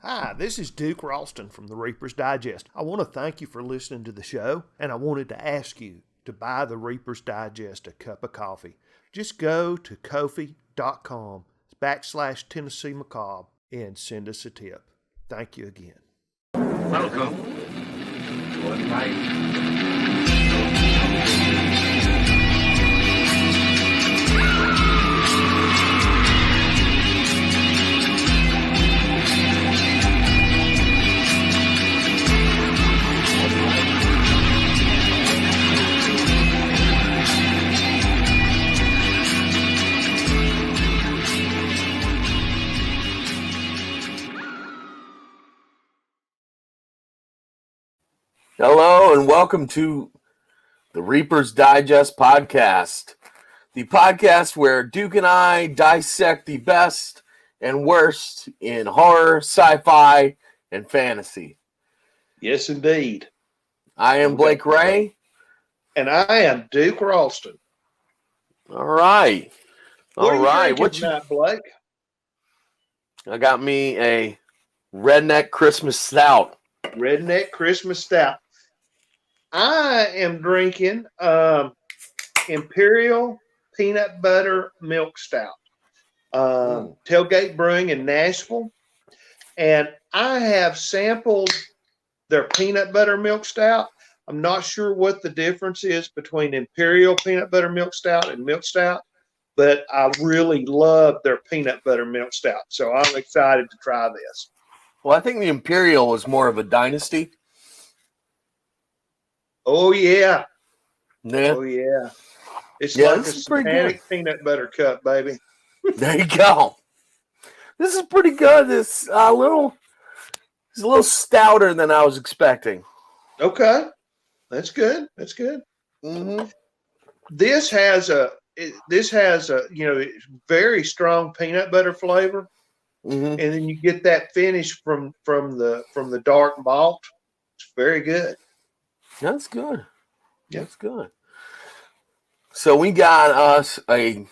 Hi, this is Duke Ralston from the Reaper's Digest. I want to thank you for listening to the show, and I wanted to ask you to buy the Reaper's Digest a cup of coffee. Just go to Ko-fi.com/tennessemacabre and send us a tip. Thank you again. Welcome to a night. Hello and welcome to the Reaper's Digest podcast, the podcast where Duke and I dissect the best and worst in horror, sci-fi, and fantasy. Yes, indeed. I am Blake Ray. And I am Duke Ralston. All right. What are you drinking tonight, Blake? I got me a Redneck Christmas Stout. Redneck Christmas Stout. I am drinking Imperial Peanut Butter Milk Stout. Tailgate Brewing in Nashville. And I have sampled their peanut butter milk stout. I'm not sure what the difference is between Imperial Peanut Butter Milk Stout and Milk Stout, but I really love their peanut butter milk stout. So I'm excited to try this. Well, I think the Imperial is more of a dynasty. Oh, yeah. Yeah. Oh, yeah. It's like a satanic peanut butter cup, baby. There you go. This is pretty good. It's a little stouter than I was expecting. Okay. That's good. That's good. Mm-hmm. This has a very strong peanut butter flavor. Mm-hmm. And then you get that finish from the dark malt. It's very good. That's good. Yeah. That's good. So we got us a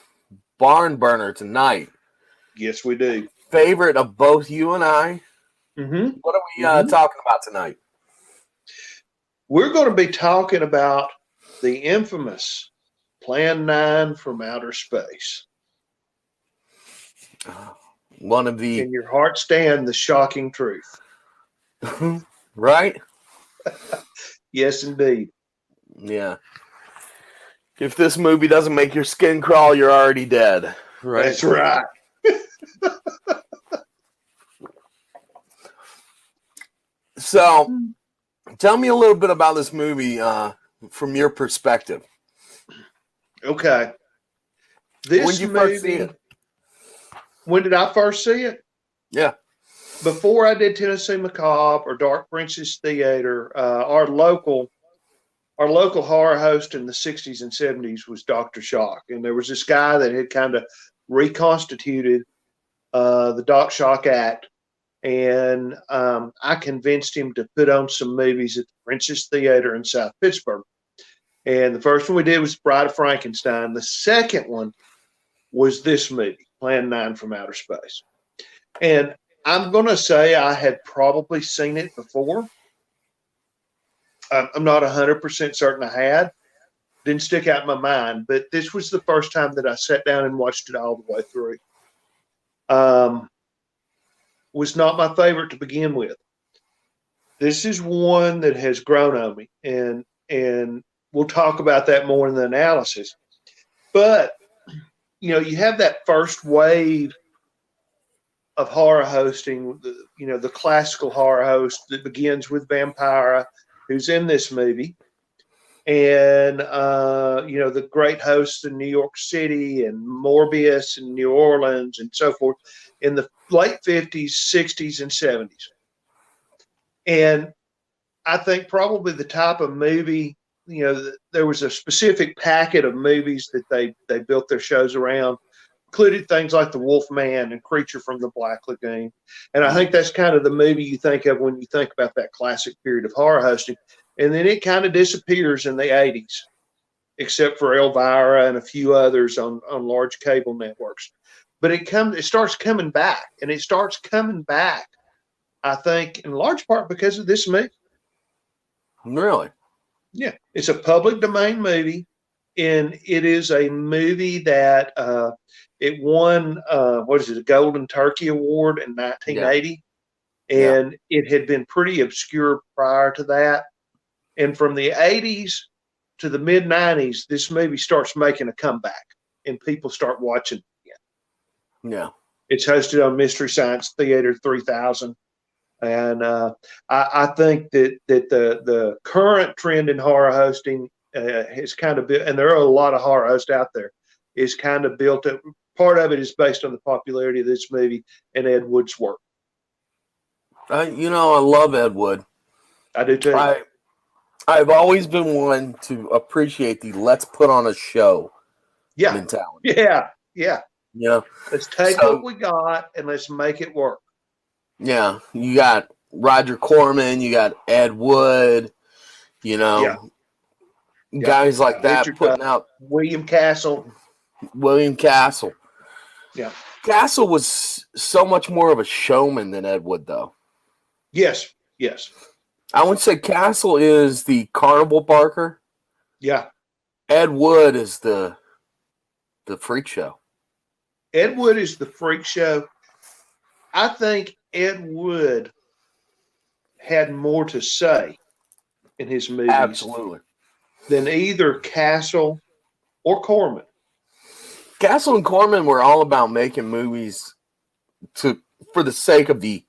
barn burner tonight. Yes, we do. Favorite of both you and I. Mm-hmm. What are we talking about tonight? We're going to be talking about the infamous Plan 9 from Outer Space. One of the... In your heart stand the shocking truth. Right? Yes, indeed. Yeah. If this movie doesn't make your skin crawl, you're already dead. Right? That's right. So, tell me a little bit about this movie from your perspective. Okay. When did you first see it? When did I first see it? Yeah. Before I did Tennessee Macabre or Dark Princess Theater, our local horror host in the 60s and 70s was Dr. Shock. And there was this guy that had kind of reconstituted the Doc Shock Act. And I convinced him to put on some movies at the Princess Theater in South Pittsburgh. And the first one we did was Bride of Frankenstein. The second one was this movie, Plan 9 from Outer Space. And I'm going to say I had probably seen it before. I'm not 100% certain I had. Didn't stick out in my mind. But this was the first time that I sat down and watched it all the way through. Was not my favorite to begin with. This is one that has grown on me. And we'll talk about that more in the analysis. But, you have that first wave of horror hosting, the classical horror host that begins with Vampira, who's in this movie, and the great hosts in New York City and Morbius and New Orleans and so forth in the late 50s, 60s, and 70s. And I think probably the type of movie, there was a specific packet of movies that they built their shows around, included things like The Wolf Man and Creature from the Black Lagoon. And I think that's kind of the movie you think of when you think about that classic period of horror hosting. And then it kind of disappears in the 80s, except for Elvira and a few others on large cable networks. But it starts coming back, and it starts coming back I think in large part because of this movie. Really? Yeah, it's a public domain movie, and it is a movie that it won what is it, a Golden Turkey Award in 1980, Yeah. and it had been pretty obscure prior to that. And from the 80s to the mid 90s, this movie starts making a comeback, and people start watching it again. Yeah. It's hosted on Mystery Science Theater 3000. And I think that the current trend in horror hosting has kind of built, and there are a lot of horror hosts out there, is kind of built up. Part of it is based on the popularity of this movie and Ed Wood's work. I love Ed Wood. I do too. I've always been one to appreciate the let's put on a show mentality. Yeah. Yeah. Let's take what we got and let's make it work. Yeah. You got Roger Corman, you got Ed Wood, guys like that putting out. William Castle. Yeah. Castle was so much more of a showman than Ed Wood, though. Yes. I would say Castle is the carnival barker. Yeah. Ed Wood is the freak show. Ed Wood is the freak show. I think Ed Wood had more to say in his movies Absolutely. than either Castle or Corman. Castle and Corman were all about making movies for the sake of the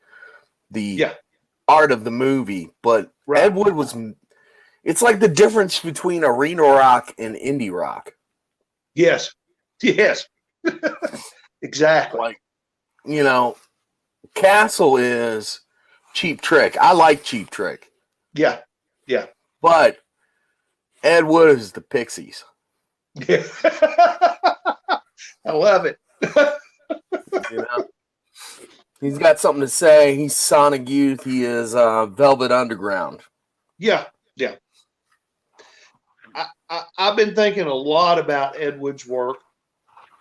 art of the movie, but Ed Wood it's like the difference between arena rock and indie rock. Yes. Exactly. Like, Castle is Cheap Trick. I like Cheap Trick. Yeah. But Ed Wood is the Pixies. Yeah. I love it. He's got something to say. He's Sonic Youth. He is Velvet Underground. Yeah. I've been thinking a lot about Ed Wood's work,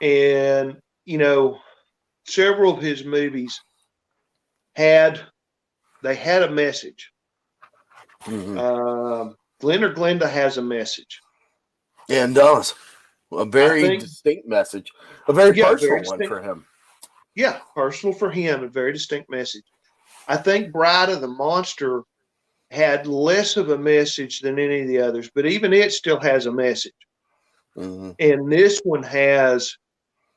and several of his movies had a message. Mm-hmm. Glenda has a message, and does a very distinct message, a very personal one for him. Yeah, personal for him, a very distinct message. I think Bride of the Monster had less of a message than any of the others, but even it still has a message. Mm-hmm. And this one has,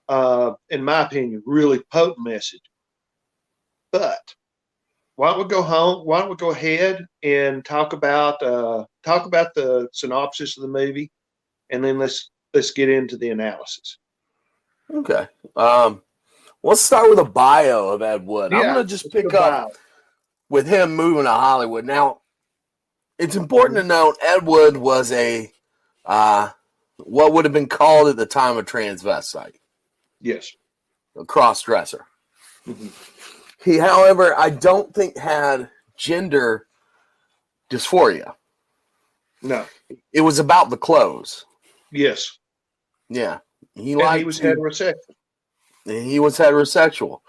in my opinion, really potent message. But why don't we go home? Why don't we go ahead and talk about the synopsis of the movie, and then let's get into the analysis. Okay. Let's start with a bio of Ed Wood. I'm going to just pick up with him moving to Hollywood. Now, it's important to note Ed Wood was a what would have been called at the time a transvestite. Yes. A cross-dresser. Mm-hmm. He, however, I don't think had gender dysphoria. No. It was about the clothes. Yes. Yeah. He was heterosexual. He was heterosexual.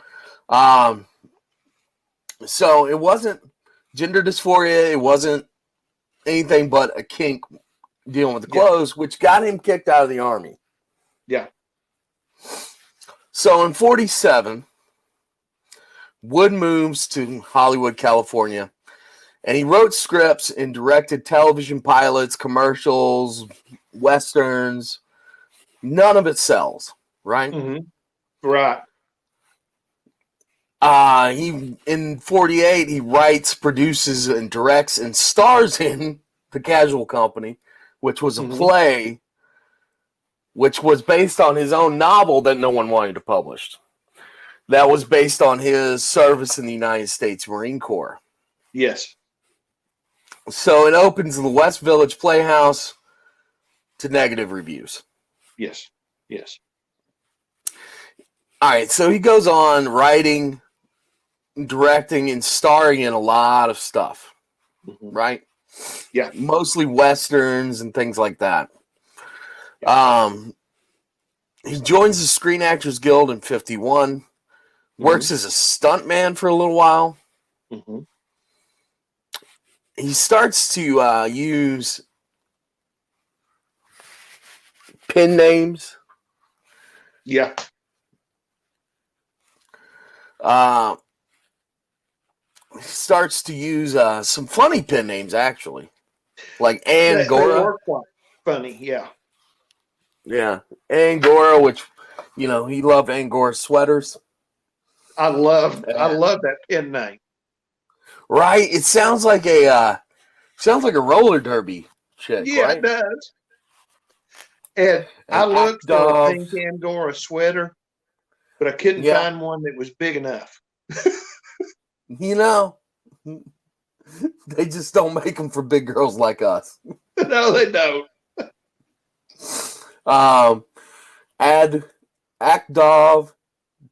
So it wasn't gender dysphoria. It wasn't anything but a kink dealing with the clothes, which got him kicked out of the Army. Yeah. So in 1947, Wood moves to Hollywood, California, and he wrote scripts and directed television pilots, commercials, westerns. None of it sells, right? Mm-hmm. Right. He in 1948 he writes, produces, and directs and stars in The Casual Company, which was a play which was based on his own novel that no one wanted to publish. That was based on his service in the United States Marine Corps. Yes. So it opens in the West Village Playhouse to negative reviews. Yes. All right, so he goes on writing, directing, and starring in a lot of stuff, right? Yeah. Mostly westerns and things like that. He joins the Screen Actors Guild in 1951, works as a stuntman for a little while. Mm-hmm. he starts to use pen names. Yeah. He starts to use some funny pen names, actually, like They Angora. were quite funny. Yeah. Yeah, Angora, which he loved Angora sweaters. I love Yeah. that pen name. Right? It sounds like a roller derby chick, Yeah, right? it does. And I And looked act for a of pink Angora sweater, but I couldn't yeah, find one that was big enough. they just don't make them for big girls like us. No, they don't. Add Akdov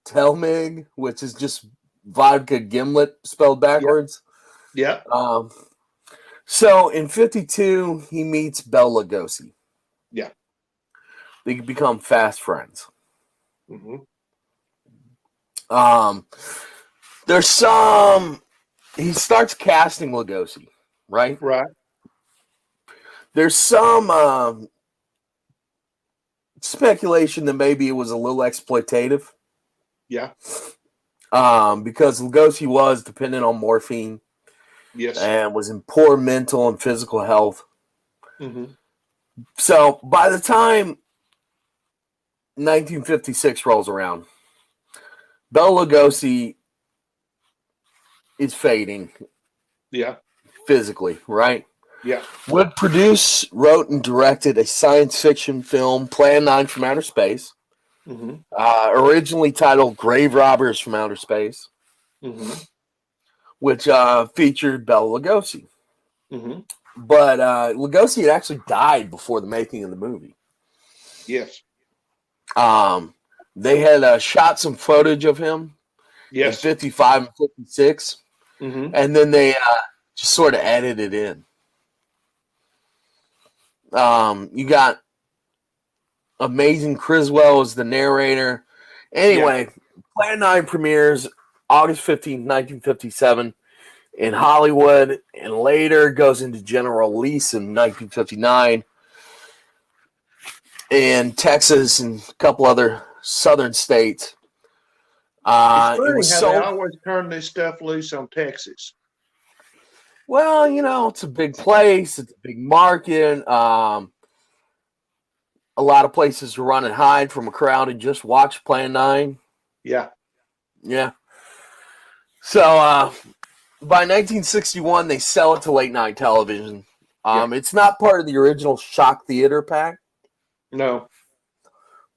Telmig, which is just vodka gimlet spelled backwards. Yeah. So in 52, he meets Bela Lugosi. Yeah. They become fast friends. Mm-hmm. There's some. He starts casting Lugosi, right? Right. There's some speculation that maybe it was a little exploitative. Yeah. Because Lugosi was dependent on morphine. Yes. And was in poor mental and physical health. Mm-hmm. So by the time 1956 rolls around, Bela Lugosi is fading. Yeah. Physically, right? Yeah. Wood produced, wrote, and directed a science fiction film, Plan 9 from Outer Space, Mm-hmm. Originally titled Grave Robbers from Outer Space, Mm-hmm. which featured Bela Lugosi. Mm-hmm. But Lugosi had actually died before the making of the movie. Yes. They had shot some footage of him in Yes. 55 and 56, Mm-hmm. and then they just sort of added it in. You got Amazing Criswell as the narrator. Anyway, Plan 9 premieres August 15th, 1957 in Hollywood, and later goes into general release in 1959 in Texas and a couple other southern states. It's funny It was how sold. they always turn this stuff loose on Texas. Well, it's a big place. It's a big market. A lot of places to run and hide from a crowd and just watch Plan 9. Yeah. Yeah. So by 1961, they sell it to late night television. It's not part of the original Shock Theater pack, No.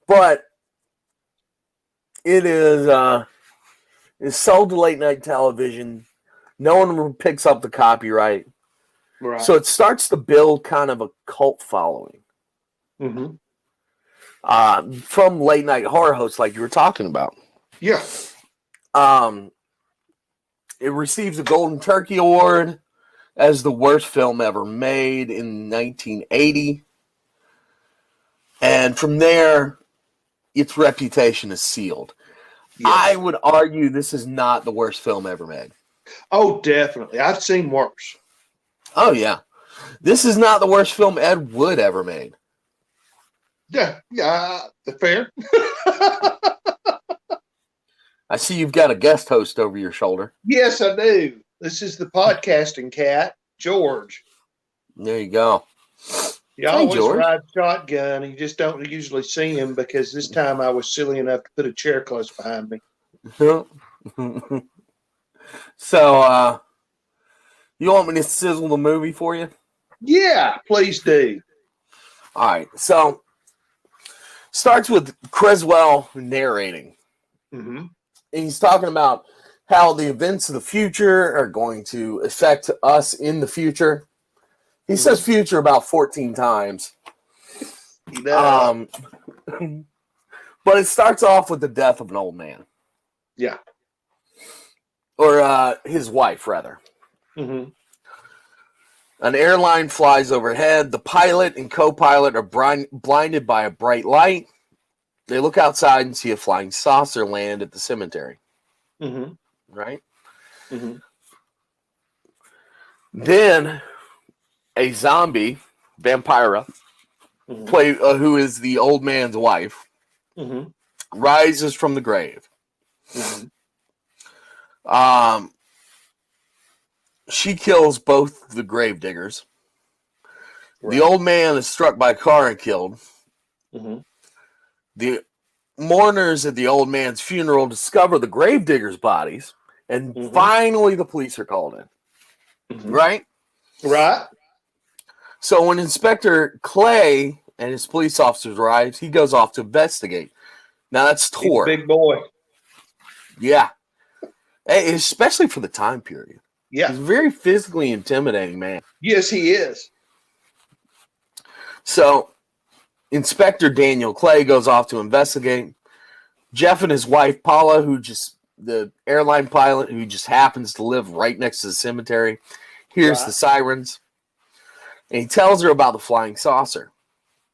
but it is sold to late night television. No one picks up the copyright. Right. So it starts to build kind of a cult following. Mm-hmm. From late night horror hosts like you were talking about. Yeah. It receives a Golden Turkey Award as the worst film ever made in 1980. And from there, its reputation is sealed. Yes. I would argue this is not the worst film ever made. Oh, definitely. I've seen worse. Oh, yeah. This is not the worst film Ed Wood ever made. Yeah. Fair. I see you've got a guest host over your shoulder. Yes, I do. This is the podcasting cat, George. There you go. You always ride shotgun. You just don't usually see him because this time I was silly enough to put a chair close behind me. So, you want me to sizzle the movie for you? Yeah, please do. All right. So, starts with Criswell narrating. Mm-hmm. And he's talking about how the events of the future are going to affect us in the future. He says future about 14 times. He does. But it starts off with the death of an old man. Yeah. Or his wife, rather. Mm-hmm. An airline flies overhead. The pilot and co-pilot are blinded by a bright light. They look outside and see a flying saucer land at the cemetery. Mm-hmm. Right? Mm-hmm. Then a zombie, Vampira, who is the old man's wife, rises from the grave. She kills both the grave diggers. Right. The old man is struck by a car and killed. The mourners at the old man's funeral discover the grave diggers' bodies, and finally the police are called in. Right? Right. So when Inspector Clay and his police officers arrive, he goes off to investigate. Now that's Tor. Big boy. Yeah. Especially for the time period. Yeah. He's a very physically intimidating man. Yes, he is. So Inspector Daniel Clay goes off to investigate. Jeff and his wife, Paula, the airline pilot who just happens to live right next to the cemetery, hears the sirens. And he tells her about the flying saucer,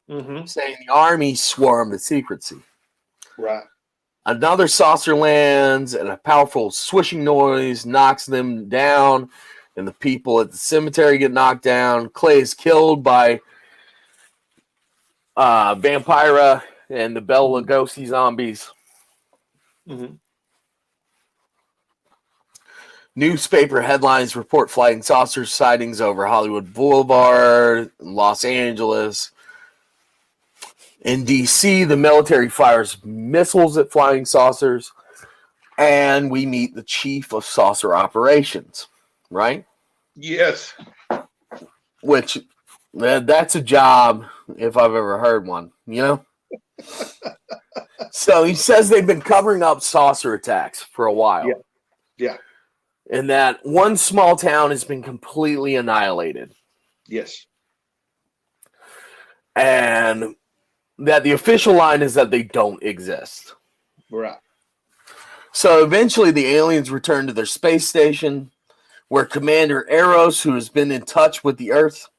saying the army swarmed to secrecy. Right. Another saucer lands, and a powerful swishing noise knocks them down, and the people at the cemetery get knocked down. Clay is killed by Vampira and the Bela Lugosi zombies. Newspaper headlines report flying saucer sightings over Hollywood Boulevard, Los Angeles. In D.C., the military fires missiles at flying saucers, and we meet the chief of saucer operations, right? Yes. Which, that's a job if I've ever heard one, you know? So he says they've been covering up saucer attacks for a while. Yeah. And that one small town has been completely annihilated. Yes. And that the official line is that they don't exist. Right. So eventually the aliens return to their space station, where Commander Eros, who has been in touch with the Earth,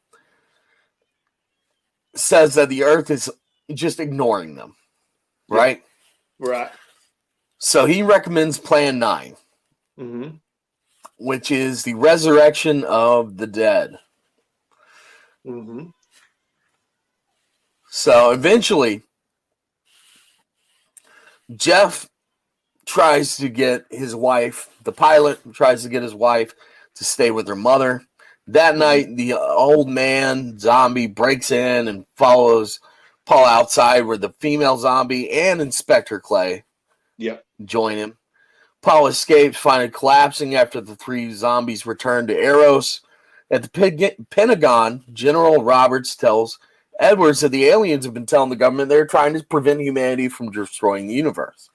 says that the Earth is just ignoring them. Right? Right. So he recommends Plan 9. Which is the resurrection of the dead. So eventually, Jeff tries to get his wife, the pilot tries to get his wife to stay with her mother. That night, the old man zombie breaks in and follows Paul outside, where the female zombie and Inspector Clay join him. Paul escapes, finally collapsing after the three zombies return to Eros. At the Pentagon, General Roberts tells Edwards that the aliens have been telling the government they're trying to prevent humanity from destroying the universe.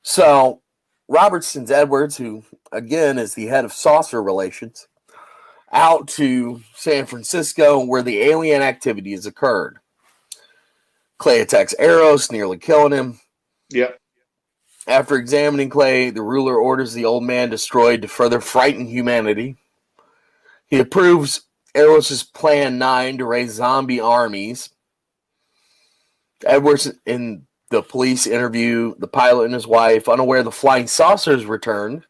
So Roberts sends Edwards, who again is the head of saucer relations, out to San Francisco, where the alien activity has occurred. Clay attacks Eros, nearly killing him. After examining Clay, the ruler orders the old man destroyed to further frighten humanity. He approves Eros' Plan 9 to raise zombie armies. Edwards and the police interview the pilot and his wife, unaware the flying saucers returned.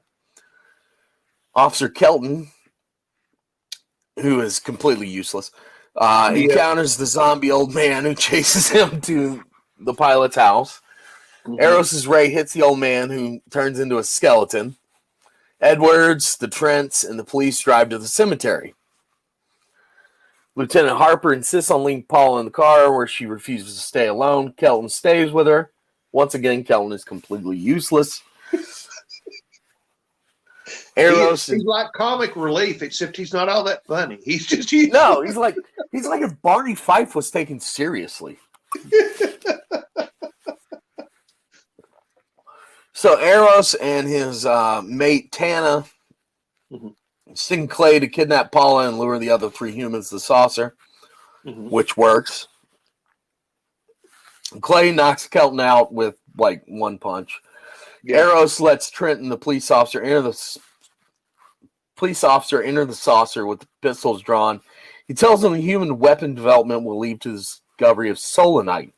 Officer Kelton, who is completely useless, encounters the zombie old man who chases him to the pilot's house. Eros' ray hits the old man, who turns into a skeleton. Edwards, the Trents, and the police drive to the cemetery. Lieutenant Harper insists on leaving Paula in the car, where she refuses to stay alone. Kelton stays with her. Once again, Kelton is completely useless. Eros he's like comic relief, except he's not all that funny. He's just no, he's like if Barney Fife was taken seriously. So Eros and his mate Tana sting Clay to kidnap Paula and lure the other three humans to the saucer, which works. Clay knocks Kelton out with like one punch. Eros lets Trenton, the police officer, enter the saucer with the pistols drawn. He tells him the human weapon development will lead to the discovery of solanite,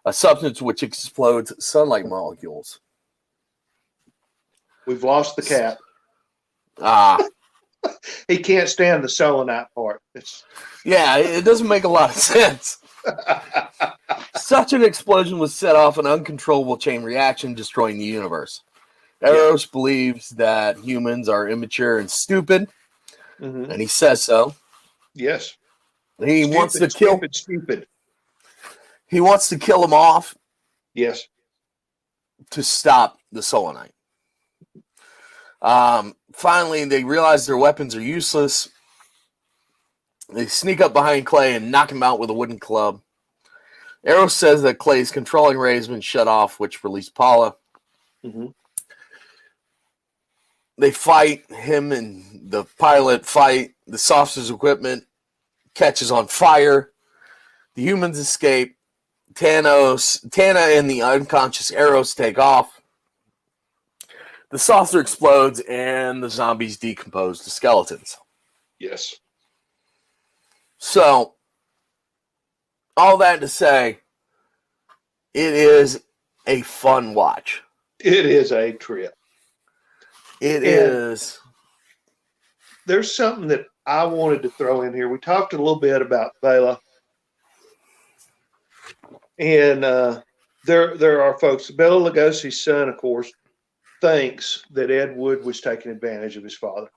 a substance which explodes sunlight molecules. We've lost the cat. He can't stand the selenite part. Yeah, it doesn't make a lot of sense. Such an explosion would set off an uncontrollable chain reaction, destroying the universe. Eros believes that humans are immature and stupid, and he says so. Yes. He wants to kill. Stupid. He wants to kill them off. Yes. To stop the selenite. Finally, they realize their weapons are useless. They sneak up behind Clay and knock him out with a wooden club. Eros says that Clay's controlling ray has been shut off, which released Paula. Mm-hmm. They fight. Him and the pilot fight. The saucer's equipment catches on fire. The humans escape. Tana and the unconscious Eros take off. The saucer explodes and the zombies decompose to skeletons. Yes. So, all that to say, it is a fun watch. It is a trip. It is. There's something that I wanted to throw in here. We talked a little bit about Bela. And there are folks. Bela Lugosi's son, of course, thinks that Ed Wood was taking advantage of his father.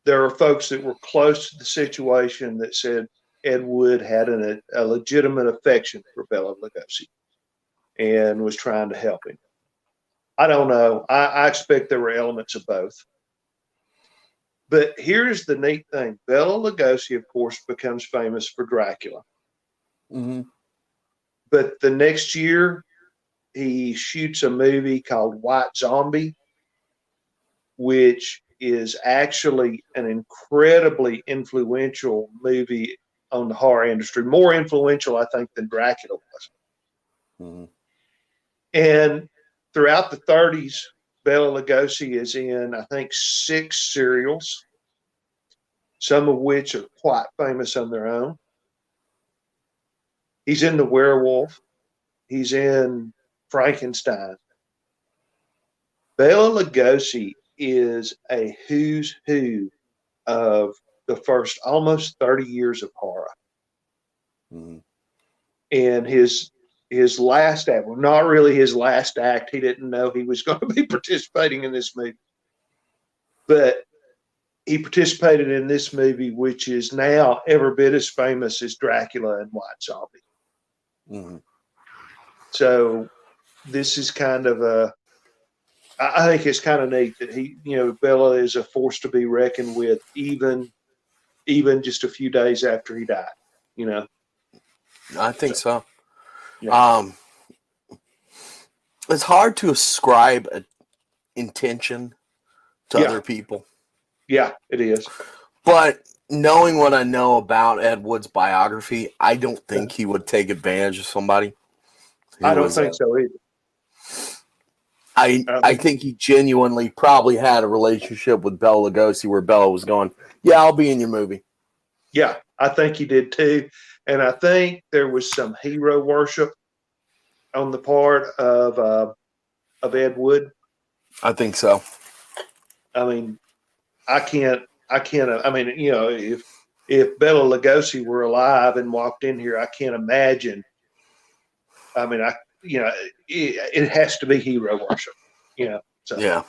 There are folks that were close to the situation that said Ed Wood had a legitimate affection for Bela Lugosi and was trying to help him. I don't know. I expect there were elements of both. But here's the neat thing. Bela Lugosi, of course, becomes famous for Dracula. Mm-hmm. But the next year, he shoots a movie called White Zombie, which is actually an incredibly influential movie on the horror industry. More influential, I think, than Dracula was. Mm-hmm. And throughout the 30s, Bela Lugosi is in, I think, 6 serials, some of which are quite famous on their own. He's in The Werewolf. He's in Frankenstein. Bela Lugosi is a who's who of the first almost 30 years of horror. Mm-hmm. And his last act, well, not really his last act. He didn't know he was going to be participating in this movie. But he participated in this movie, which is now every bit as famous as Dracula and White Zombie. Mm-hmm. So this is kind of I think it's kind of neat that Bela is a force to be reckoned with, even just a few days after he died. I think so. Yeah. It's hard to ascribe an intention to other people. Yeah, it is. But knowing what I know about Ed Wood's biography, I don't think he would take advantage of somebody. I don't think so either. I think he genuinely probably had a relationship with Bela Lugosi where Bela was going, yeah, I'll be in your movie. Yeah, I think he did too. And I think there was some hero worship on the part of Ed Wood. I think so. I mean, if Bela Lugosi were alive and walked in here, I can't imagine. I mean, it has to be hero worship, So yeah,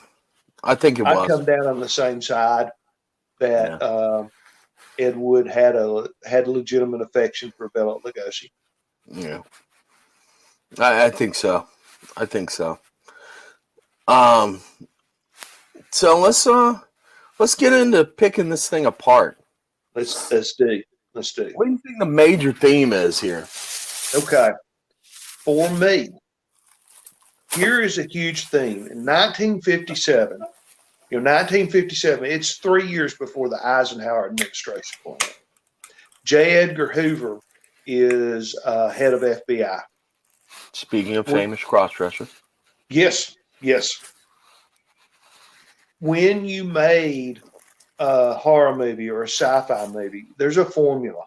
I think it was. I come down on the same side that Ed Wood had legitimate affection for Bela Lugosi. Yeah, I think so. So let's get into picking this thing apart. Let's do. What do you think the major theme is here? Okay. For me, here is a huge theme. In 1957, it's 3 years before the Eisenhower administration point. J. Edgar Hoover is head of FBI. Speaking of famous cross-dressers. Yes. When you made a horror movie or a sci-fi movie, there's a formula.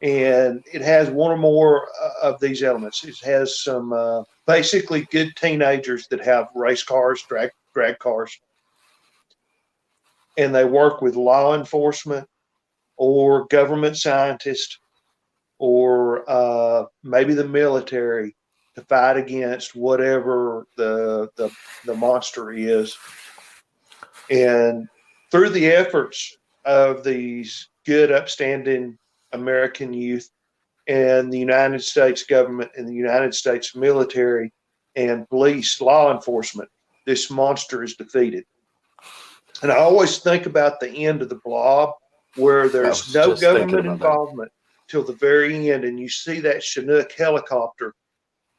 And it has one or more of these elements. It has some basically good teenagers that have race cars, drag cars. and they work with law enforcement or government scientists or maybe the military to fight against whatever the monster is. And through the efforts of these good, upstanding American youth and the United States government and the United States military and police, law enforcement, this monster is defeated. And I always think about the end of the Blob, where there's no government involvement till the very end, and you see that Chinook helicopter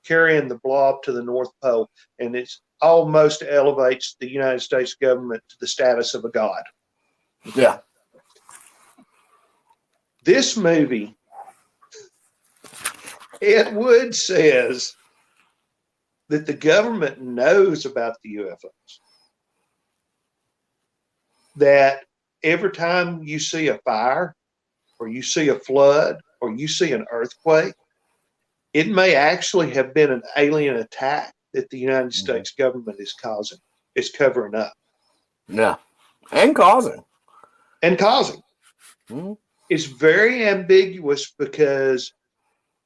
carrying the Blob to the North Pole, and it almost elevates the United States government to the status of a god. Yeah. This movie, Ed Wood says that the government knows about the UFOs. That every time you see a fire or you see a flood or you see an earthquake, it may actually have been an alien attack that the United States government is covering up. Yeah. And causing. Mm-hmm. It's very ambiguous because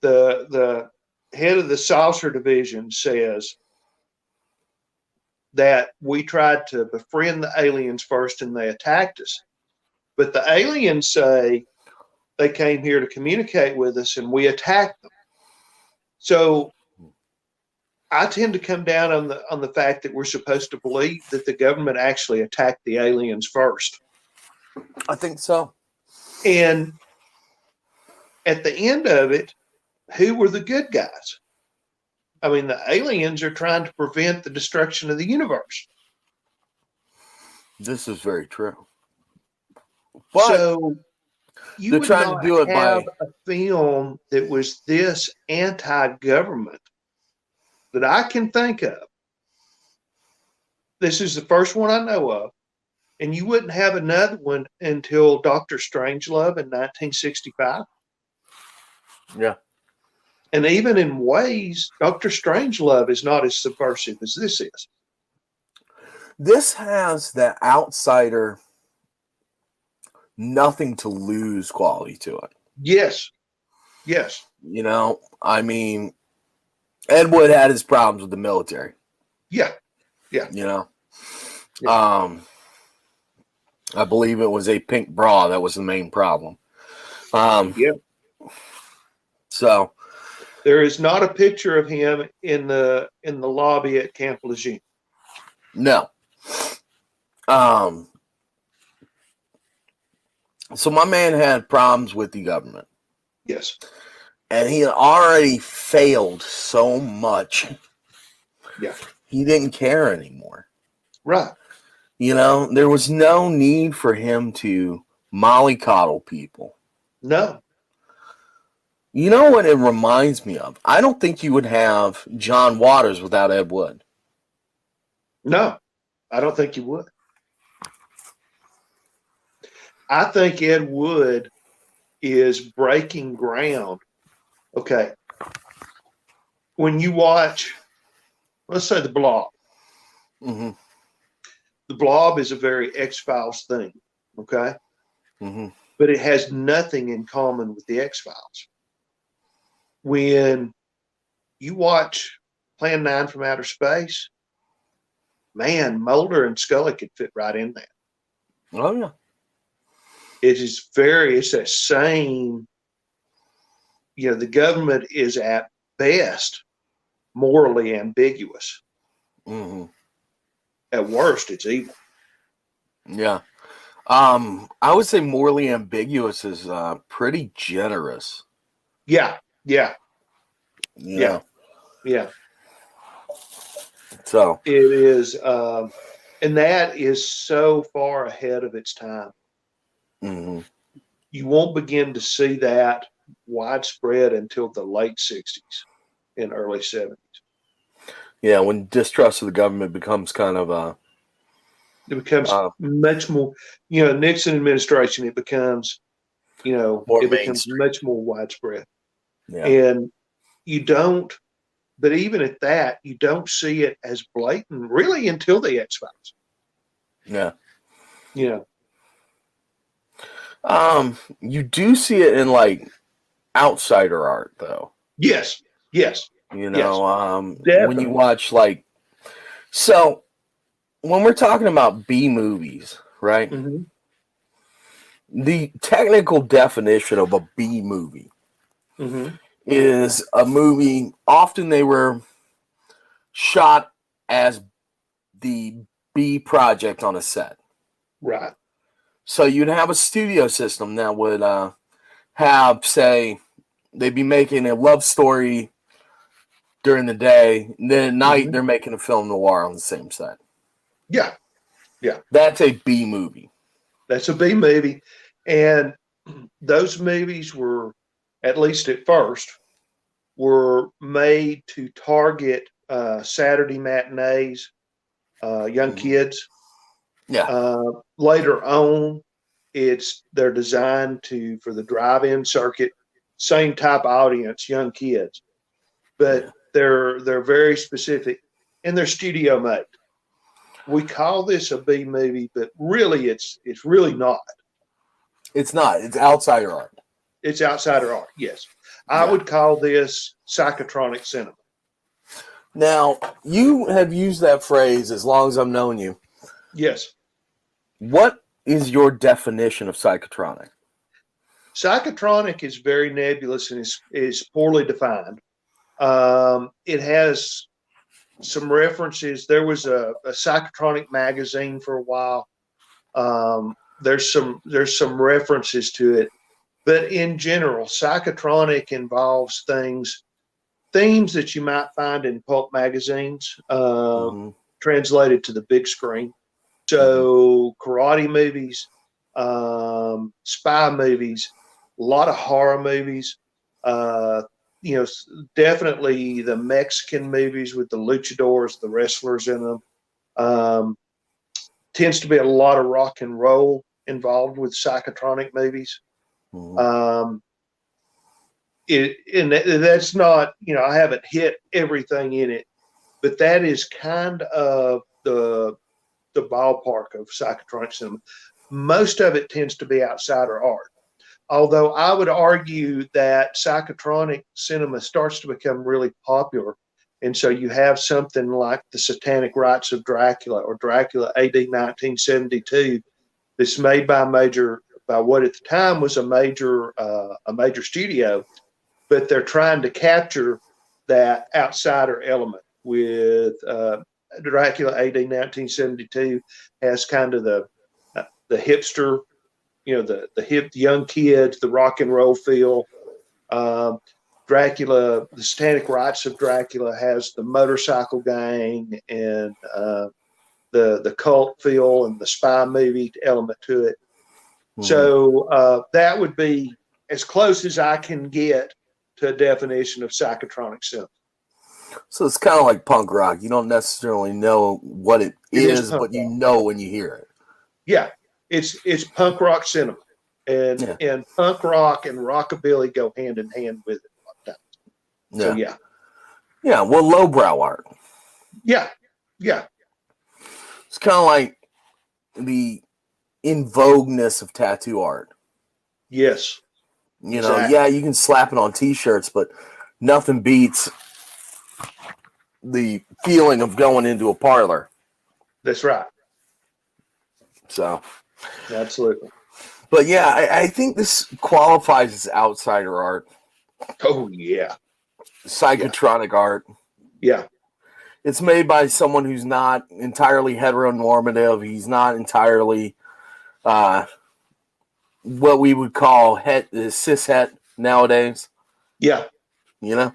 the head of the saucer division says that we tried to befriend the aliens first and they attacked us. But the aliens say they came here to communicate with us and we attacked them. So I tend to come down on the fact that we're supposed to believe that the government actually attacked the aliens first. I think so. And at the end of it, who were the good guys? I mean, the aliens are trying to prevent the destruction of the universe. This is very true. But so you they're would trying not to do it have by a film that was this anti-government that I can think of. This is the first one I know of. And you wouldn't have another one until Dr. Strangelove in 1965. Yeah. And even in ways, Dr. Strangelove is not as subversive as this is. This has that outsider, nothing to lose quality to it. Yes. Yes. You know, I mean, Ed Wood had his problems with the military. Yeah. Yeah. You know, yeah. I believe it was a pink bra that was the main problem. Yeah. So there is not a picture of him in the lobby at Camp Lejeune. No. So my man had problems with the government. Yes. And he had already failed so much. Yeah. He didn't care anymore. Right. You know, there was no need for him to mollycoddle people. No. You know what it reminds me of? I don't think you would have John Waters without Ed Wood. No, I don't think you would. I think Ed Wood is breaking ground. Okay. When you watch, let's say The Blob. Mm-hmm. The Blob is a very X-Files thing. Okay. Mm-hmm. But it has nothing in common with the X-Files. When you watch Plan 9 from Outer Space, man, Mulder and Scully could fit right in there. Oh, yeah. It's that same, you know, the government is at best morally ambiguous. Mm-hmm. At worst, it's evil. Yeah. I would say morally ambiguous is pretty generous. Yeah. Yeah. Yeah. Yeah. So it is, and that is so far ahead of its time. Mm-hmm. You won't begin to see that widespread until the late 60s and early 70s. Yeah, when distrust of the government becomes kind of it becomes much more, you know, Nixon administration, it becomes, you know, it becomes much more widespread. Yeah. And you don't, but even at that, you don't see it as blatant really until the X-Files. Yeah. You know, You do see it in like outsider art, though. Yes, yes, You yes, know, when you definitely. watch like, so when we're talking about B movies, right? Hmm. The technical definition of a B movie Hmm. is a movie. Often they were shot as the B project on a set. Right. So you'd have a studio system that would have, say, they'd be making a love story during the day, and then at night Hmm. they're making a film noir on the same set. Yeah, yeah. That's a B movie. That's a B movie, and those movies were, at least at first, were made to target Saturday matinees, young Mhm. kids. Yeah. Later on, they're designed for the drive-in circuit, same type of audience, young kids, but Yeah. they're very specific, and they're studio made. We call this a B movie, but really it's really not. It's not. It's outsider art. It's outsider art. Yes, I Yeah. would call this psychotronic cinema. Now, you have used that phrase as long as I've known you. Yes, What is your definition of psychotronic? psychotronic is very nebulous and is poorly defined. It has some references. There was a psychotronic magazine for a while. There's some references to it, but in general, psychotronic involves themes that you might find in pulp magazines, Mm-hmm. translated to the big screen. Mm-hmm. So karate movies, spy movies, a lot of horror movies. Uh, Definitely the Mexican movies with the luchadors, the wrestlers in them. Um, Tends to be a lot of rock and roll involved with psychotronic movies. Mm-hmm. Um, that's not, I haven't hit everything in it, but that is kind of the ballpark of psychotronic cinema. Most of it tends to be outsider art. Although I would argue that psychotronic cinema starts to become really popular. And so you have something like The Satanic Rites of Dracula or Dracula AD 1972 that's made by what at the time was a major studio, but they're trying to capture that outsider element with Dracula AD 1972 has kind of the hipster, the hip young kids, the rock and roll feel. Um, Dracula, the Satanic Rites of Dracula has the motorcycle gang and the cult feel and the spy movie element to it. Mm-hmm. So that would be as close as I can get to a definition of psychotronic cinema. So it's kind of like punk rock. You don't necessarily know what it It is is, punk but you rock. know when you hear it. Yeah, it's punk rock cinema, and Yeah. and punk rock and rockabilly go hand in hand with it a lot of times. So Yeah. yeah, Yeah. Well, lowbrow art. yeah, yeah, It's kind of like the in vogueness of tattoo art. yes, You know, exactly. yeah, you can slap it on t-shirts, but nothing beats the feeling of going into a parlor. That's right. So, Absolutely. but yeah, I think this qualifies as outsider art, Oh yeah, yeah, psychotronic art. yeah. It's made by someone who's not entirely heteronormative. He's not entirely uh, what we would call cishet nowadays. Yeah, You know,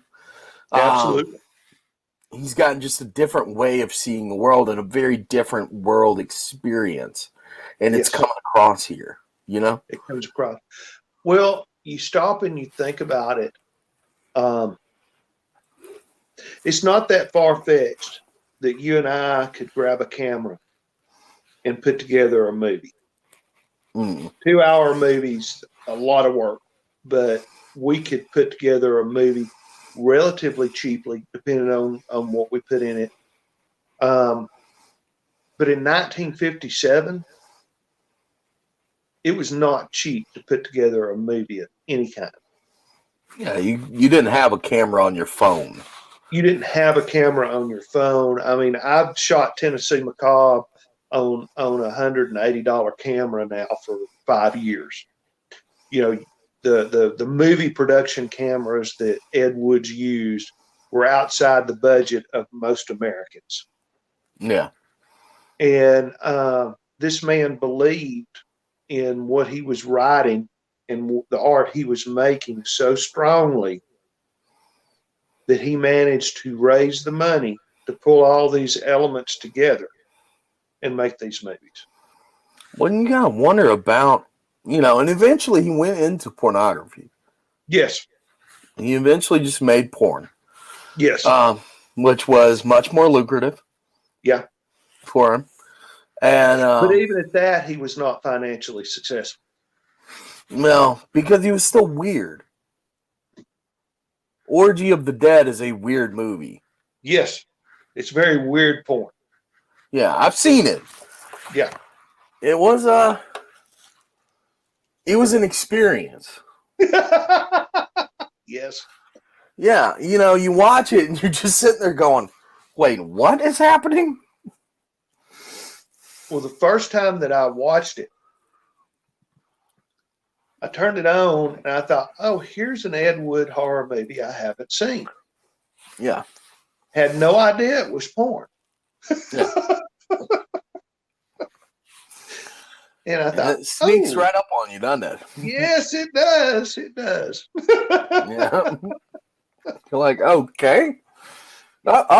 um, absolutely. he's gotten just a different way of seeing the world and a very different world experience, and it's Yes, coming across here. You know. it comes across. Well, you stop and you think about it. Um, it's not that far fetched that you and I could grab a camera and put together a movie. Mm. 2 hour movies, a lot of work, but we could put together a movie relatively cheaply, depending on what we put in it. But in 1957, it was not cheap to put together a movie of any kind. Yeah, you didn't have a camera on your phone. You didn't have a camera on your phone. I mean, I've shot Tennessee Macabre on $180 camera now for 5 years. You know, the movie production cameras that Ed Woods used were outside the budget of most Americans. Yeah. And this man believed in what he was writing and the art he was making so strongly that he managed to raise the money to pull all these elements together and make these movies. Well, you gotta wonder about, and eventually he went into pornography. Yes. He eventually just made porn. Yes. Which was much more lucrative. Yeah. For him. And but even at that, he was not financially successful. No, because he was still weird. Orgy of the Dead is a weird movie. Yes. It's very weird porn. Yeah, I've seen it. Yeah. It was an experience. Yes. Yeah, you watch it and you're just sitting there going, wait, what is happening? Well, the first time that I watched it, I turned it on and I thought, oh, here's an Ed Wood horror movie I haven't seen. Yeah. Had no idea it was porn. Yeah. And I thought, and it sneaks right up on you, doesn't it? Yes, it does. It does. Yeah. You're like, okay. Okay.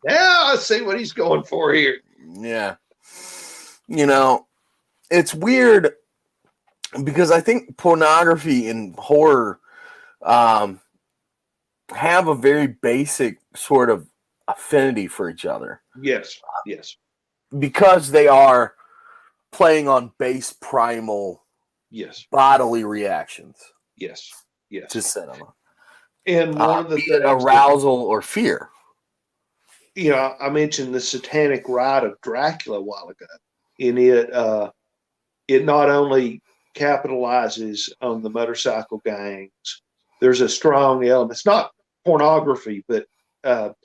Now I see what he's going for here. Yeah. It's weird because I think pornography and horror have a very basic sort of affinity for each other. Yes. Yes. Because they are playing on base primal bodily reactions. Yes. Yes. To cinema. And one of the things arousal or fear. I mentioned the satanic rite of Dracula a while ago. In it, it not only capitalizes on the motorcycle gangs. There's a strong element. It's not pornography, but a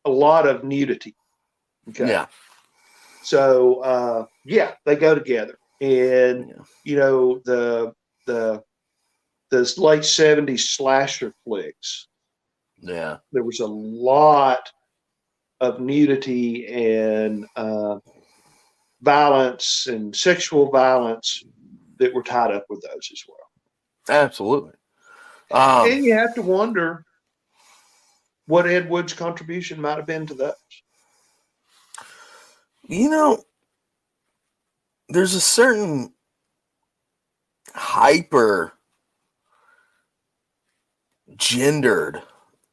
lot of nudity. Okay. Yeah. So they go together, and the late '70s slasher flicks. Yeah, there was a lot of nudity and violence and sexual violence that were tied up with those as well. Absolutely. And you have to wonder what Ed Wood's contribution might have been to those. There's a certain hyper gendered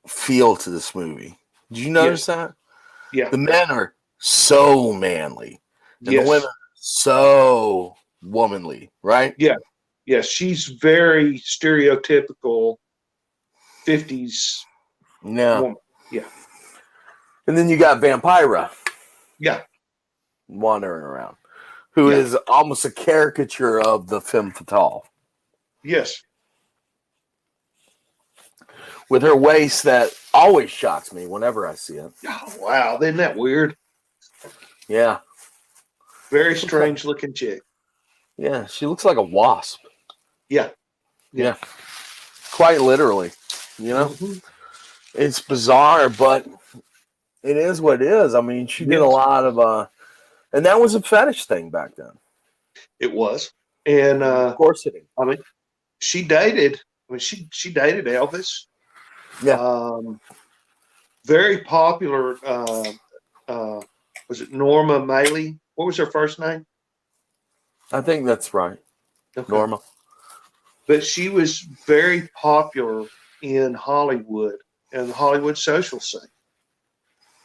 feel to this movie. Did you notice that? Yeah. The men are so manly. And the women are so womanly, right? Yeah. Yes, she's very stereotypical 50s woman. Yeah. And then you got Vampira. Yeah. Wandering around. Who is almost a caricature of the femme fatale. Yes. With her waist that always shocks me whenever I see it. Oh, wow. Isn't that weird? Yeah. Very strange looking chick. Yeah, she looks like a wasp. Yeah. Yeah. Quite literally. Mm-hmm. It's bizarre, but it is what it is. I mean, she did a lot of and that was a fetish thing back then. It was. And of course it is. I mean, she dated Elvis. Yeah. Very popular. Was it Norma Maley? What was her first name? I think that's right. Okay. Norma. But she was very popular in Hollywood and the Hollywood social scene.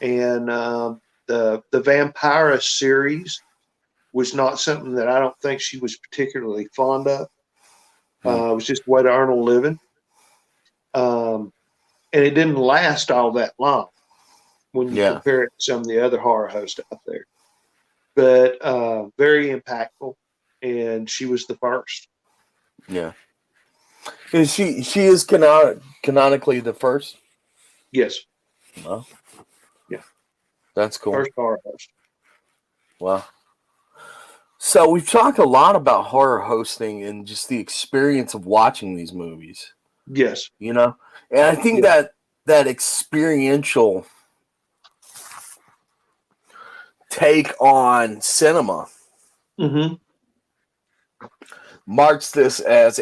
And the Vampira series was not something that I don't think she was particularly fond of. It was just a way to earn a living. And it didn't last all that long when you compare it to some of the other horror hosts out there. but very impactful, and she was the first. Yeah. Is she is canonically the first? Yes. Well, Yeah. that's cool. First horror host. Wow. So we've talked a lot about horror hosting and just the experience of watching these movies, Yes. and I think Yeah. that experiential take on cinema Mm-hmm. marks this as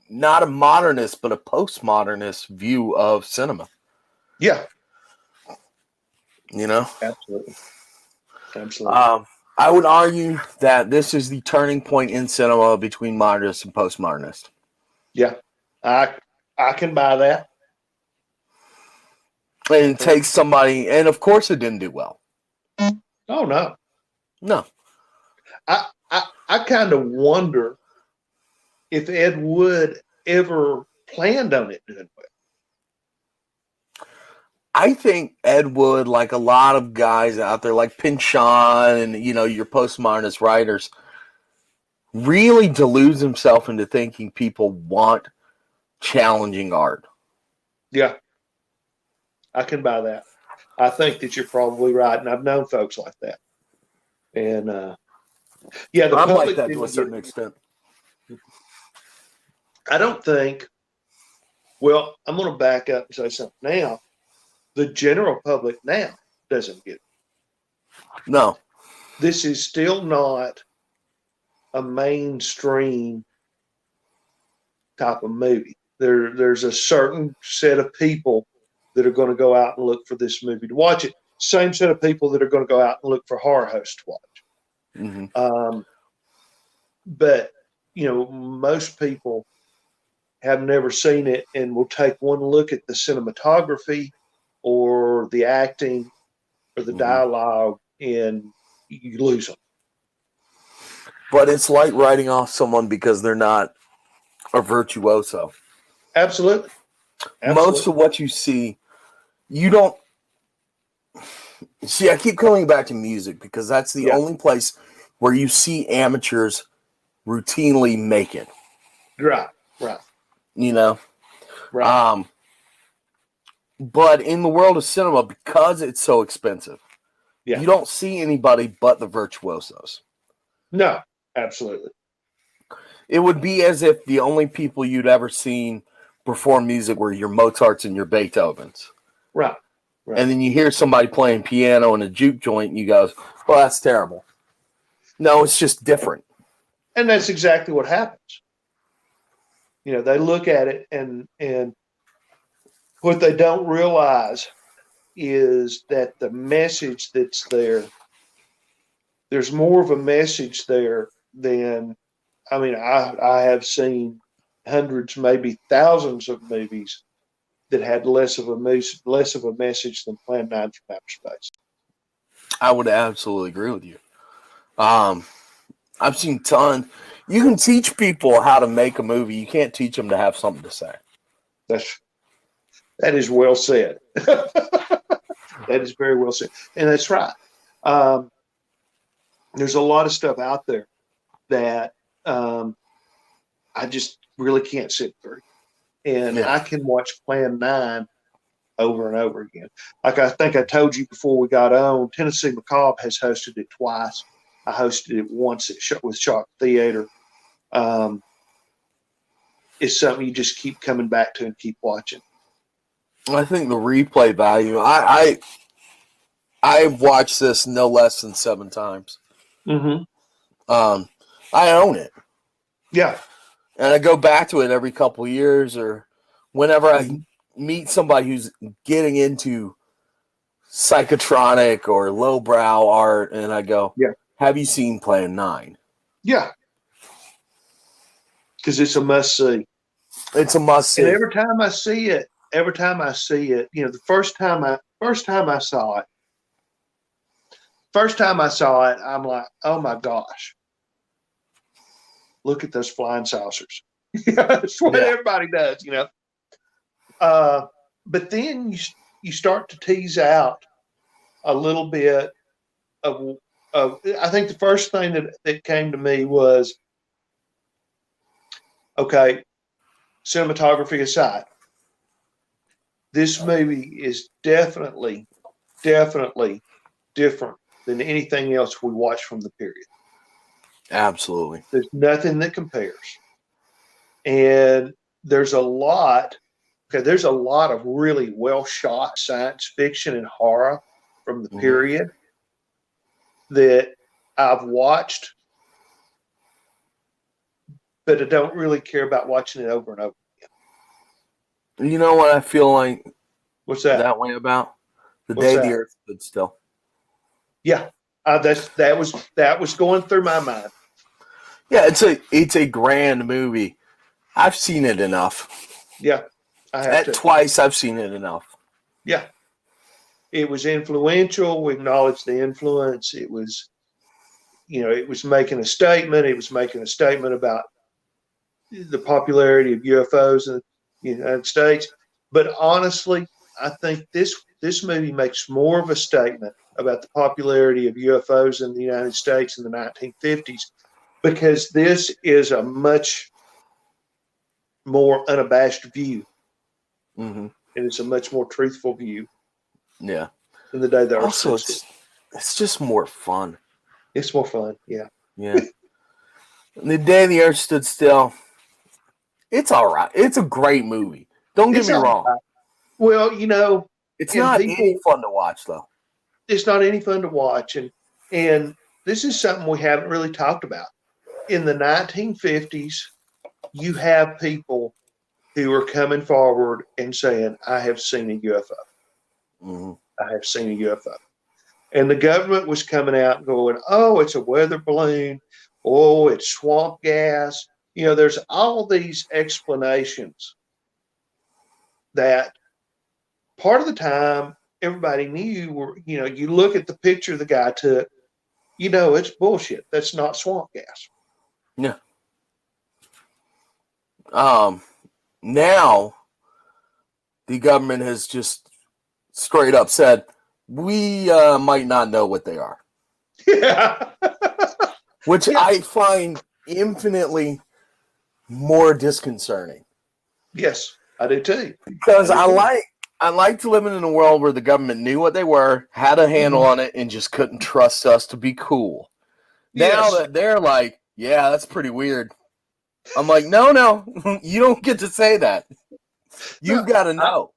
not a modernist but a postmodernist view of cinema. Yeah. You know, Absolutely. Absolutely. I would argue that this is the turning point in cinema between modernist and postmodernist. Yeah. I can buy that. And it takes somebody, and of course it didn't do well. Oh no. No. I kind of wonder if Ed Wood ever planned on it doing well. I think Ed Wood, like a lot of guys out there, like Pynchon and your postmodernist writers, really deludes himself into thinking people want challenging art. Yeah. I can buy that. I think that you're probably right, and I've known folks like that. And yeah, the I'm public like that to a didn't certain get. extent. I don't think. Well, I'm going to back up and say something now. The general public now doesn't get it. No. This is still not a mainstream type of movie. There's a certain set of people that are going to go out and look for this movie to watch it. Same set of people that are going to go out and look for horror hosts to watch. Mm-hmm. But most people have never seen it and will take one look at the cinematography or the acting or the dialogue, and you lose them. But it's like writing off someone because they're not a virtuoso. Absolutely. Most of what you see, you don't see. I keep coming back to music because that's the only place where you see amateurs routinely make it. Right. Right. But in the world of cinema, because it's so expensive, you don't see anybody but the virtuosos. No, absolutely. It would be as if the only people you'd ever seen perform music were your Mozarts and your Beethovens. Right. And then you hear somebody playing piano in a juke joint and you go, well, that's terrible. No, it's just different. And that's exactly what happens. They look at it and what they don't realize is that the message that's there's more of a message there than, I have seen hundreds, maybe thousands of movies that had less of a message than Plan 9 from Outer Space. I would absolutely agree with you. I've seen tons. You can teach people how to make a movie. You can't teach them to have something to say. That is well said. That is very well said. And that's right. There's a lot of stuff out there that I just really can't sit through. And I can watch Plan 9 over and over again. Like I think I told you before we got on, Tennessee Macabre has hosted it twice. I hosted it once with Shock Theater. It's something you just keep coming back to and keep watching. I think the replay value, I've watched this no less than 7 times. Mm-hmm. I own it. Yeah. And I go back to it every couple of years or whenever I meet somebody who's getting into psychotronic or lowbrow art, and I go, have you seen Plan 9? Yeah. Because it's a must-see. It's a must-see. And every time I see it, the first time I saw it, I'm like, oh my gosh, look at those flying saucers. That's what everybody does, But then you start to tease out a little bit of I think the first thing that came to me was, okay, cinematography aside, this movie is definitely different than anything else we watched from the period. Absolutely. There's nothing that compares. And there's a lot of really well shot science fiction and horror from the period that I've watched, but I don't really care about watching it over and over again. You know what I feel like What's that? way about? The What's Day that? the Earth Stood Still. Yeah, that was going through my mind. Yeah, it's a grand movie. I've seen it enough. Yeah, I have to. Twice I've seen it enough. Yeah, it was influential. We acknowledge the influence. It was, it was making a statement. It was making a statement about the popularity of UFOs in the United States. But honestly, I think this movie makes more of a statement about the popularity of UFOs in the United States in the 1950s, because this is a much more unabashed view. Mm-hmm. And it's a much more truthful view. Yeah. Than the Day the Earth Also, Stood Still. it's just more fun. It's more fun, yeah. Yeah. The Day the Earth Stood Still, it's all right. It's a great movie. Don't get me wrong. Right. Well, it's not any fun to watch, though. It's not any fun to watch. And this is something we haven't really talked about. In the 1950s, you have people who are coming forward and saying, I have seen a UFO. Mm-hmm. I have seen a UFO. And the government was coming out and going, oh, it's a weather balloon. Oh, it's swamp gas. There's all these explanations that part of the time everybody knew were, you look at the picture the guy took, it's bullshit. That's not swamp gas. Yeah. Now the government has just straight up said, we might not know what they are. Yeah. Which I find infinitely more disconcerting. Yes, I do too. Because I like to live in a world where the government knew what they were, had a handle on it, and just couldn't trust us to be cool. Now that they're like, yeah, that's pretty weird. I'm like, no, you don't get to say that. You've got to know.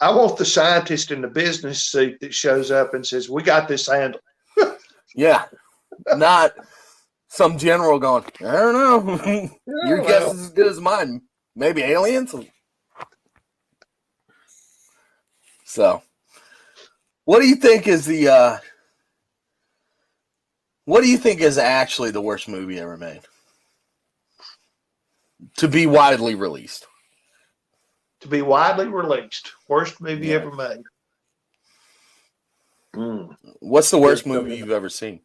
I want the scientist in the business suit that shows up and says, we got this handled. Yeah. Not some general going, I don't know. Your guess is as good as mine. Maybe aliens? So, what do you think is actually the worst movie ever made? To be widely released. To be widely released. Worst movie ever made. What's the worst movie you've ever seen?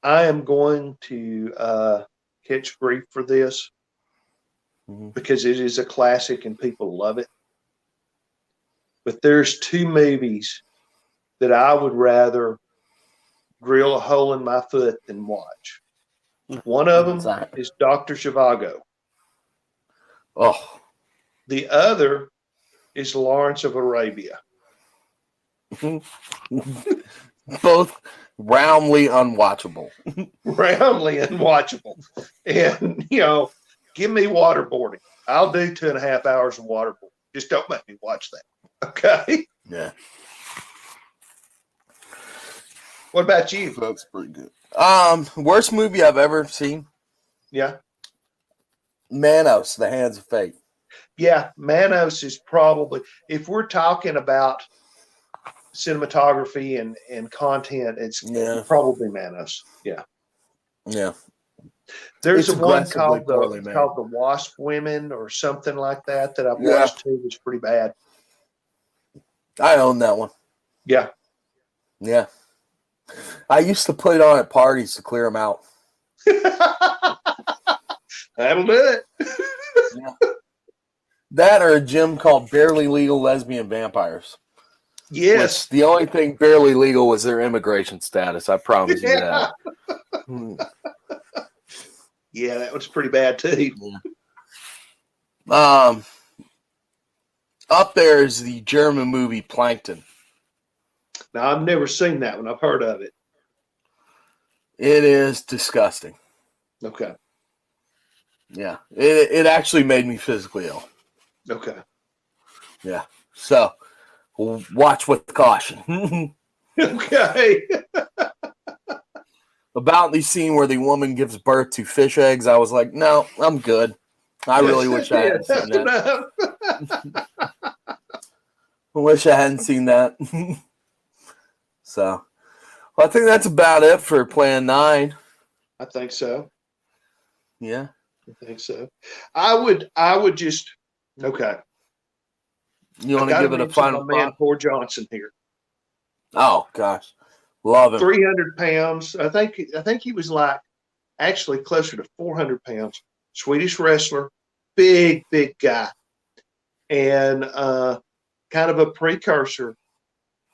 I am going to catch grief for this because it is a classic and people love it. But there's two movies that I would rather drill a hole in my foot than watch. One of them is Dr. Zhivago. Oh. The other is Lawrence of Arabia. Both roundly unwatchable. Roundly unwatchable. And, give me waterboarding. I'll do 2.5 hours of waterboarding. Just don't make me watch that. Okay? Yeah. What about you? That's pretty good. Worst movie I've ever seen? Yeah. Manos, The Hands of Fate. Yeah, Manos is probably, if we're talking about cinematography and content, it's probably Manos. Yeah. Yeah. There's a one called the Wasp Women or something like that I've watched too. It's pretty bad. I own that one. Yeah. Yeah. I used to put it on at parties to clear them out. That'll do it. Yeah. That or a gym called Barely Legal Lesbian Vampires. Yes. Which the only thing barely legal was their immigration status. I promise you Yeah. that. Yeah, that was pretty bad too. Up there is the German movie Plankton. Now, I've never seen that one. I've heard of it. It is disgusting. Okay. Yeah, it actually made me physically ill. Okay. Yeah, so watch with caution. Okay. About the scene where the woman gives birth to fish eggs, I was like, no, I'm good. I really wish I hadn't seen that. I wish I hadn't seen that. So, well, I think that's about it for Plan 9. I think so. Yeah. I think so. I would just okay. You want to give it a final my man, thought? Poor Johnson here. Oh gosh, love him. 300 pounds. I think he was like actually closer to 400 pounds. Swedish wrestler, big guy, and kind of a precursor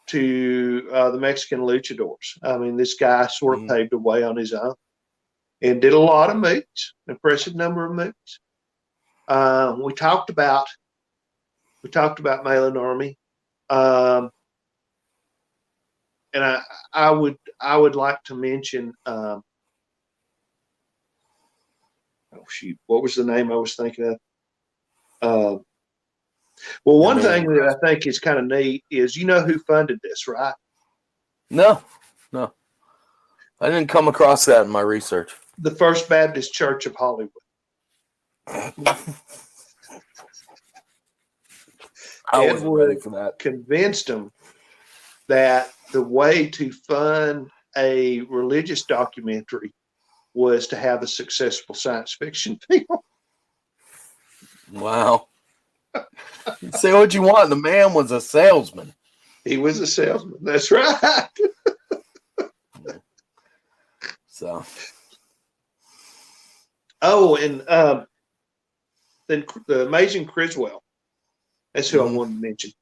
to the Mexican luchadors. I mean, this guy sort of paved the way on his own and did a lot of moves, an impressive number of moves. We talked about Malin Army, and I would like to mention. Oh shoot, what was the name I was thinking of? Well, one thing that I think is kind of neat is who funded this, right? No, I didn't come across that in my research. The First Baptist Church of Hollywood. I wasn't ready for that. Convinced them that the way to fund a religious documentary was to have a successful science fiction film. Wow. Say what you want. The man was a salesman. He was a salesman. That's right. So. Oh, and then the amazing Criswell. That's who I wanted to mention.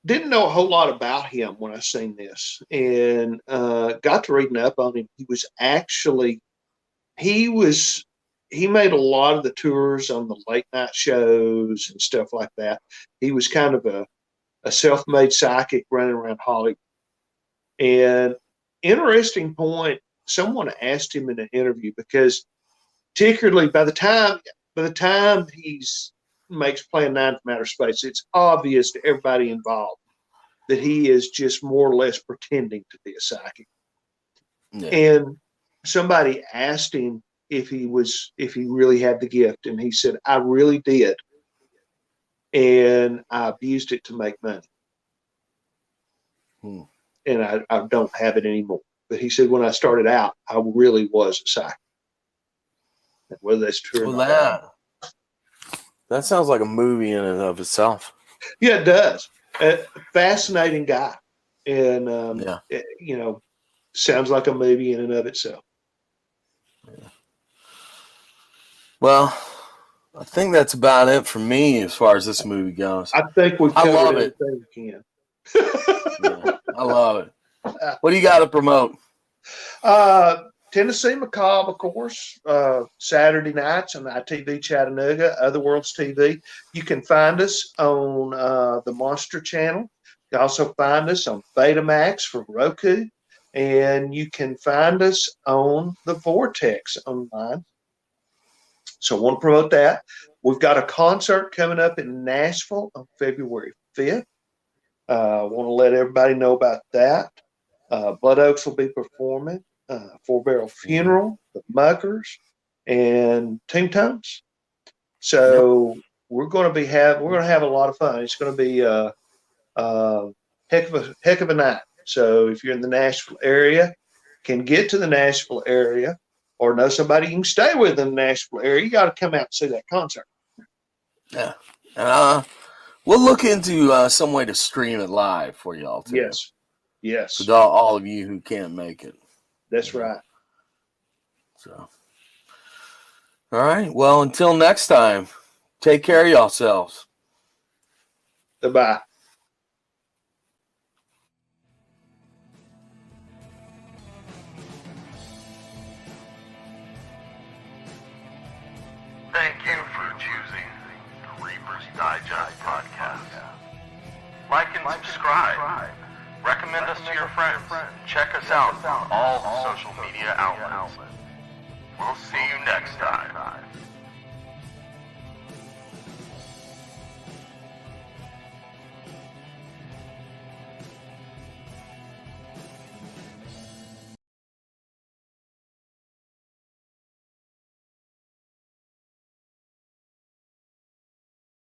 Didn't know a whole lot about him when I seen this, and got to reading up on him. He made a lot of the tours on the late night shows and stuff like that. He was kind of a self-made psychic running around Hollywood. And interesting point, someone asked him in an interview, because particularly by the time he's makes Plan 9 from Outer Space, it's obvious to everybody involved that he is just more or less pretending to be a psychic. Yeah. And somebody asked him if he really had the gift, and he said, I really did, and I abused it to make money. And I don't have it anymore. But he said, when I started out, I really was a psychic. Whether that's true or not. That sounds like a movie in and of itself. Yeah, it does. Fascinating guy. And, sounds like a movie in and of itself. Yeah. Well, I think that's about it for me as far as this movie goes. I think we've covered everything we can. Yeah, I love it. What do you got to promote? Tennessee Macabre, of course, Saturday nights on ITV Chattanooga, Other Worlds TV. You can find us on the Monster Channel. You can also find us on Betamax for Roku. And you can find us on the Vortex online. So I want to promote that. We've got a concert coming up in Nashville on February 5th. I want to let everybody know about that. Blood Oaks will be performing. Four Barrel Funeral, the Muckers, and Team Tones. So we're going to have a lot of fun. It's going to be a heck of a night. So if you're in the Nashville area, can get to the Nashville area, or know somebody you can stay with in the Nashville area, you got to come out and see that concert. Yeah. We'll look into some way to stream it live for y'all too. Yes. For all of you who can't make it. That's right. So, all right. Well, until next time, take care of yourselves. Bye-bye. Thank you for choosing the Reaper's Digest podcast. Like and subscribe. Recommend us to your friends. Check us out on all social media outlets. We'll see you next time.